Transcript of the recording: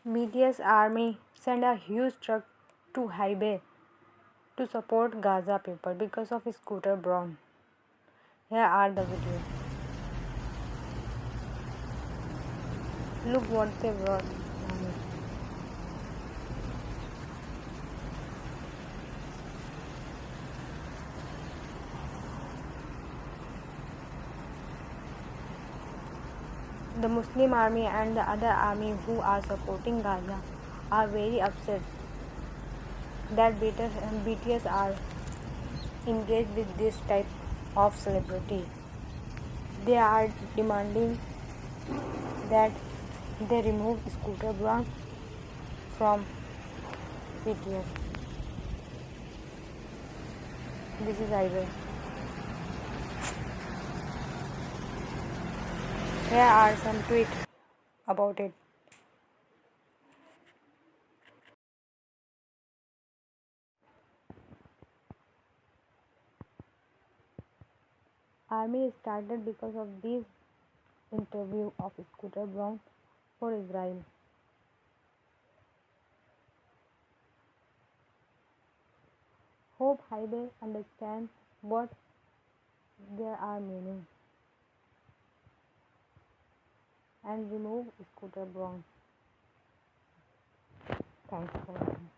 BTS army sent a huge truck to highway to support Gaza people because of Scooter Brown. Here are the videos. Look what they brought. The Muslim army and the other army who are supporting Gaza are very upset that BTS are engaged with this type of celebrity. They are demanding that they remove Scooter Braun from BTS. This is highway. Here are some tweets about it. Army started because of this interview of Scooter Braun for Israel. Hope Highway understands what there are meaning and remove Scooter Braun. Thanks for watching.